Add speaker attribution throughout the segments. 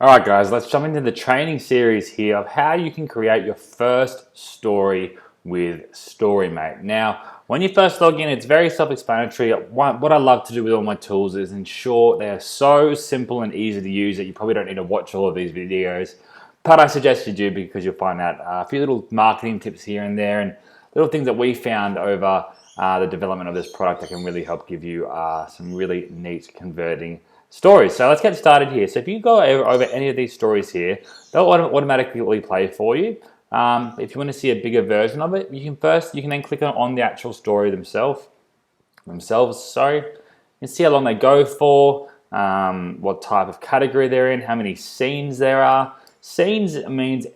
Speaker 1: Alright guys, let's jump into the training series here of how you can create your first story with STORYMATE. Now, when you first log in, it's very self-explanatory. What I love to do with all my tools is ensure they are so simple and easy to use that you probably don't need to watch all of these videos. But I suggest you do because you'll find out a few little marketing tips here and there and little things that we found over the development of this product that can really help give you some really neat converting stories. So let's get started here. So if you go over any of these stories here, they'll automatically play for you. If you want to see a bigger version of it, you can then click on the actual story themselves. You can see how long they go for, what type of category they're in, how many scenes there are. Scenes means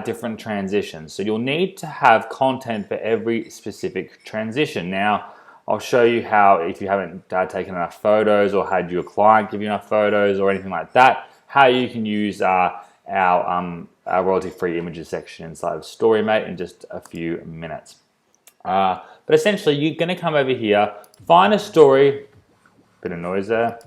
Speaker 1: different transitions. So you'll need to have content for every specific transition. Now, I'll show you how, if you haven't taken enough photos or had your client give you enough photos or anything like that, how you can use our royalty-free images section inside of STORYMATE in just a few minutes. But essentially, you're going to come over here, find a story, bit of noise there,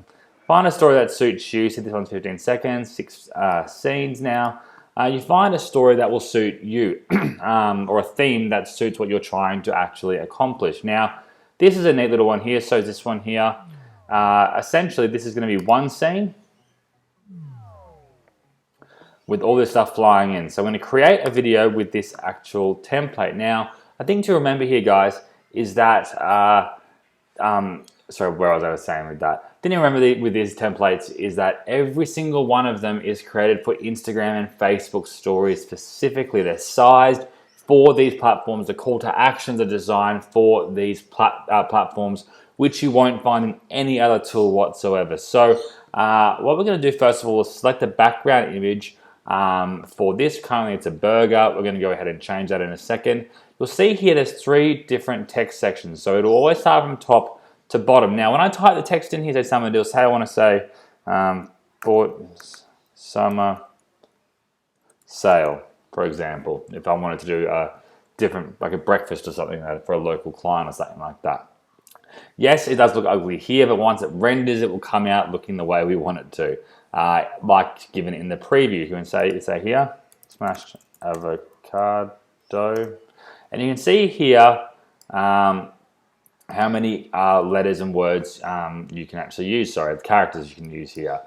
Speaker 1: find a story that suits you. See, this one's 15 seconds, 6 scenes now. You find a story that will suit you or a theme that suits what you're trying to actually accomplish. Now, this is a neat little one here, so this one here. Essentially, this is going to be one scene with all this stuff flying in. So I'm going to create a video with this actual template. Now, a thing to remember here, guys, is that, sorry, where was I saying with that? The thing to remember with these templates is that every single one of them is created for Instagram and Facebook stories specifically. They're sized for these platforms. The call to actions are designed for these platforms, which you won't find in any other tool whatsoever. So what we're going to do first of all is select a background image for this. Currently it's a burger. We're going to go ahead and change that in a second. You'll see here there's 3 different text sections. So it'll always start from top to bottom. Now when I type the text in here, say something, it'll say I want to say for summer sale, for example, if I wanted to do a different, like a breakfast or something for a local client or something like that. Yes, it does look ugly here, but once it renders, it will come out looking the way we want it to. Like given in the preview, you can say here, smashed avocado. And you can see here how many letters and words you can actually use, the characters you can use here.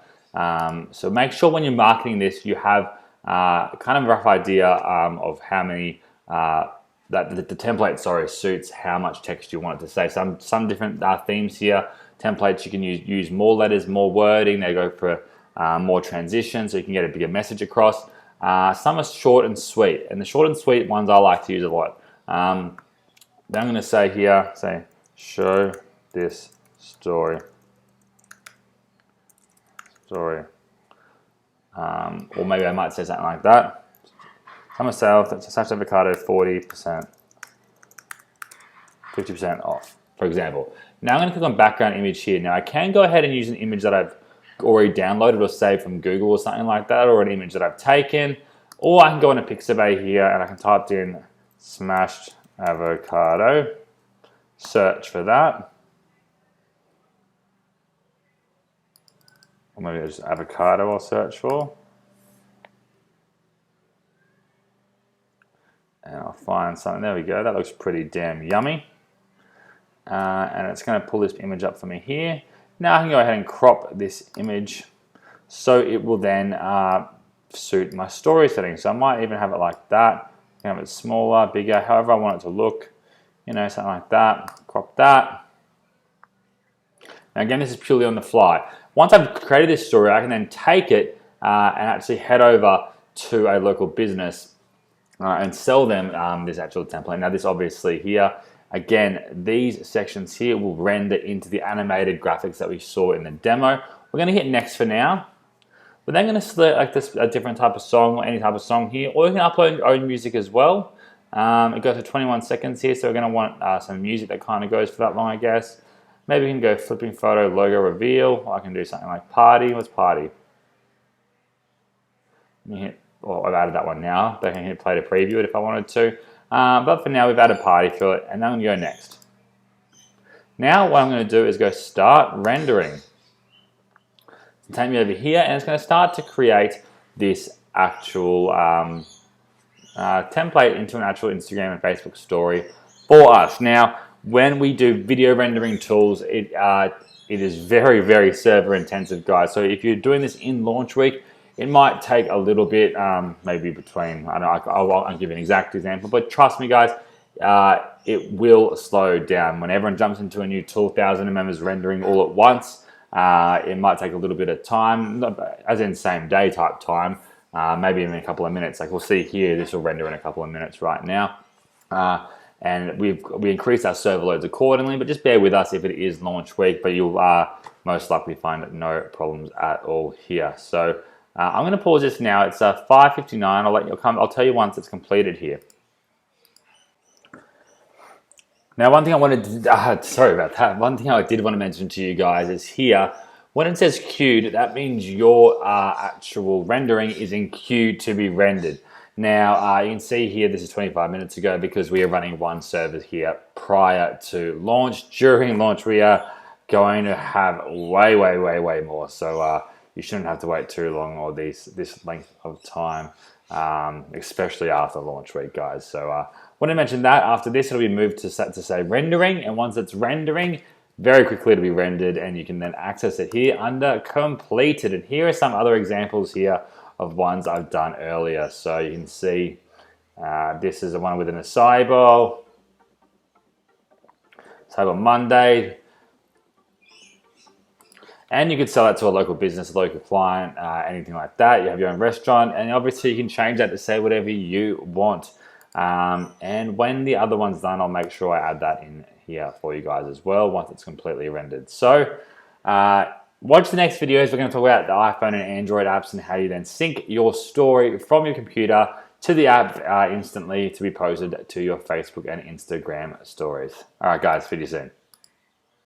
Speaker 1: So make sure when you're marketing this, you have kind of a rough idea of how many that the template suits how much text you want it to say. Some different themes here. Templates you can use more letters, more wording. They go for more transition, so you can get a bigger message across. Some are short and sweet, and the short and sweet ones I like to use a lot. Then I'm going to say here, show this story. Or maybe I might say something like that. Summer sale, smashed avocado, 40%, 50% off, for example. Now I'm going to click on background image here. Now I can go ahead and use an image that I've already downloaded or saved from Google or something like that, or an image that I've taken, or I can go into Pixabay here and I can type in smashed avocado, search for that. Or maybe just avocado I'll search for. And I'll find something. There we go. That looks pretty damn yummy. And it's going to pull this image up for me here. Now I can go ahead and crop this image so it will then suit my story settings. So I might even have it like that. I can have it smaller, bigger, however I want it to look. You know, something like that. Crop that. Now again, this is purely on the fly. Once I've created this story, I can then take it and actually head over to a local business and sell them this actual template. Now this obviously here, again, these sections here will render into the animated graphics that we saw in the demo. We're going to hit next for now. We're then going to select a different type of song or any type of song here, or you can upload your own music as well. It goes to 21 seconds here, so we're going to want some music that kind of goes for that long, I guess. Maybe we can go flipping photo, logo reveal, or I can do something like party. What's party? Let me hit. Well, I've added that one now. I can hit play to preview it if I wanted to. But for now, we've added party for it, and then I'm going to go next. Now, what I'm going to do is go start rendering. Take me over here, and it's going to start to create this actual template into an actual Instagram and Facebook story for us. Now, when we do video rendering tools, it is very, very server intensive, guys. So if you're doing this in launch week, it might take a little bit, maybe between, I don't know, I'll give you an exact example, but trust me, guys, it will slow down. When everyone jumps into a new tool, 1,000 members rendering all at once, it might take a little bit of time, as in same day type time, maybe in a couple of minutes. Like we'll see here, this will render in a couple of minutes right now. And we increased our server loads accordingly, but just bear with us if it is launch week, but you'll most likely find no problems at all here. So I'm going to pause this now. It's 5:59. I'll tell you once it's completed here. Now, one thing I wanted to, sorry about that. One thing I did want to mention to you guys is here, when it says queued, that means your actual rendering is in queue to be rendered. Now, you can see here, this is 25 minutes ago because we are running one server here prior to launch. During launch, we are going to have way more. So you shouldn't have to wait too long or this length of time, especially after launch week, guys. So I want to mention that after this, it'll be moved to say rendering. And once it's rendering, very quickly it'll be rendered and you can then access it here under completed. And here are some other examples here of ones I've done earlier. So you can see this is the one within a Cyber Monday. And you could sell that to a local business, a local client, anything like that. You have your own restaurant, and obviously you can change that to say whatever you want. And when the other one's done, I'll make sure I add that in here for you guys as well once it's completely rendered. So watch the next videos. We're going to talk about the iPhone and Android apps and how you then sync your story from your computer to the app instantly to be posted to your Facebook and Instagram stories. All right, guys, see you soon.